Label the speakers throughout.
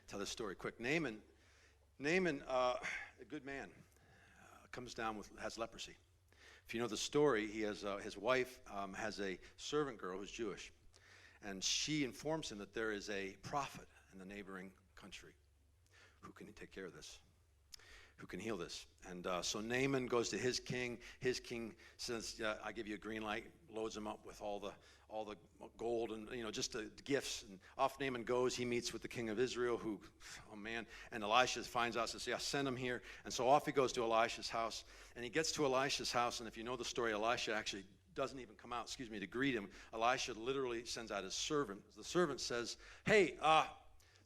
Speaker 1: Tell this story quick. Naaman, a good man, comes down has leprosy. If you know the story, he has his wife has a servant girl who's Jewish, and she informs him that there is a prophet in the neighboring country who can take care of this, who can heal this. And so Naaman goes to his king. His king says, I give you a green light, loads him up with all the gold and, just the gifts. And off Naaman goes. He meets with the king of Israel who, oh man, and Elisha finds out, says, yeah, send him here. And so off he goes to Elisha's house. And he gets to Elisha's house. And if you know the story, Elisha actually doesn't even come out, to greet him. Elisha literally sends out his servant. The servant says, hey,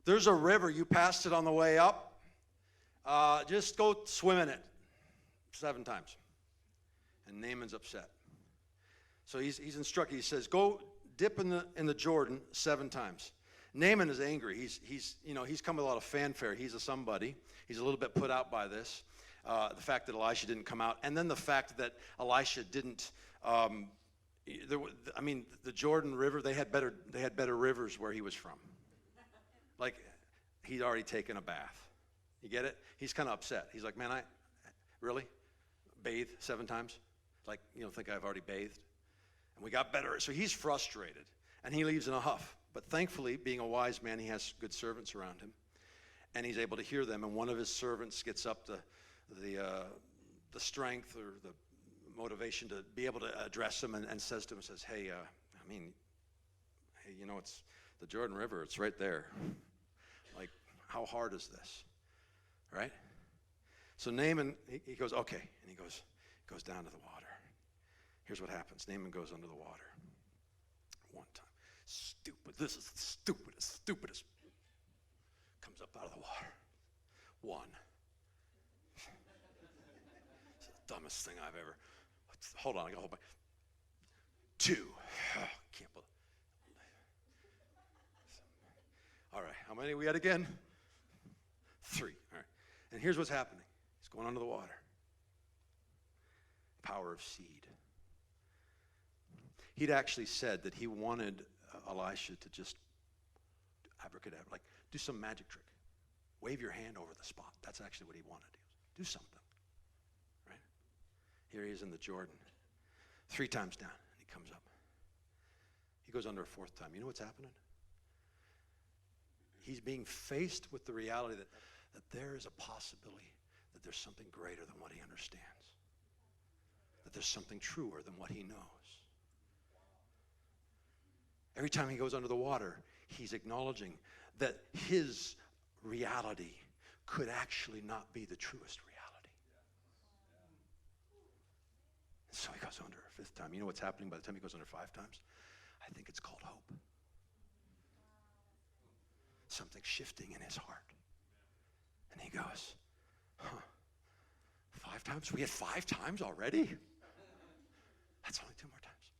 Speaker 1: there's a river. You passed it on the way up. Just go swim in it 7 times. And Naaman's upset. So he's instructed. He says, go dip in the Jordan 7 times. Naaman is angry. He's come with a lot of fanfare. He's a somebody. He's a little bit put out by this. The fact that Elisha didn't come out, and then the fact that Elisha didn't. The Jordan River. They had better rivers where he was from. Like he'd already taken a bath. You get it? He's kind of upset. He's like, man, I really bathe 7 times? Like, think I've already bathed? And we got better. So he's frustrated, and he leaves in a huff. But thankfully, being a wise man, he has good servants around him, and he's able to hear them. And one of his servants gets up the strength or the motivation to be able to address him and says to him, hey, it's the Jordan River. It's right there. Like, how hard is this? Right? So Naaman, he goes, okay. And he goes down to the water. Here's what happens. Naaman goes under the water. 1 time. Stupid. This is the stupidest. Comes up out of the water. 1. It's the dumbest thing I've ever. Hold on, I got to hold my. 2. Oh, can't believe. All right, how many we had again? 3. All right. And here's what's happening. He's going under the water. Power of seed. He'd actually said that he wanted Elisha to just abracadabra, like do some magic trick. Wave your hand over the spot. That's actually what he wanted. Do something. Right? Here he is in the Jordan. 3 times down, and he comes up. He goes under a 4th time. You know what's happening? He's being faced with the reality that there is a possibility that there's something greater than what he understands. That there's something truer than what he knows. Every time he goes under the water, he's acknowledging that his reality could actually not be the truest reality. And so he goes under a 5th time. You know what's happening by the time he goes under 5 times? I think it's called hope. Something shifting in his heart. And he goes, 5 times? We had 5 times already? That's only 2 more times.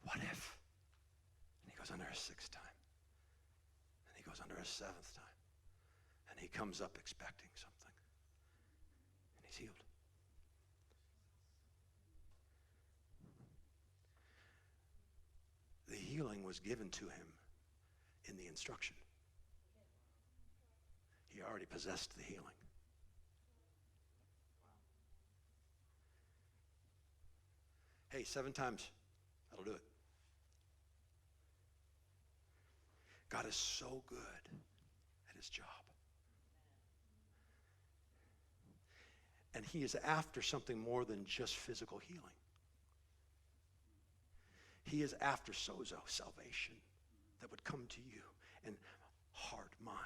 Speaker 1: What if? And he goes under a 6th time. And he goes under a 7th time. And he comes up expecting something. And he's healed. The healing was given to him in the instruction. He already possessed the healing. Hey, 7 times. That'll do it. God is so good at his job. And he is after something more than just physical healing. He is after sozo, salvation, that would come to you in heart, mind,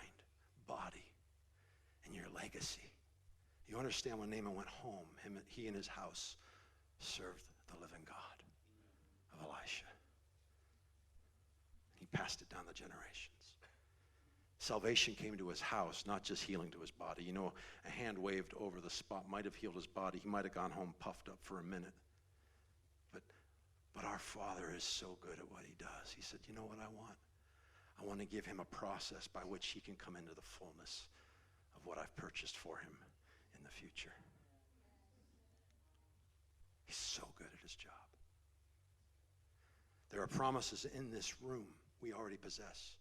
Speaker 1: body, and your legacy. You understand when Naaman went home, he and his house served the living God of Elisha. He passed it down the generations. Salvation came to his house, not just healing to his body. You know, a hand waved over the spot might have healed his body. He might have gone home puffed up for a minute. But our Father is so good at what he does. He said, you know what I want? I want to give him a process by which he can come into the fullness of what I've purchased for him in the future. He's so good at his job. There are promises in this room we already possess.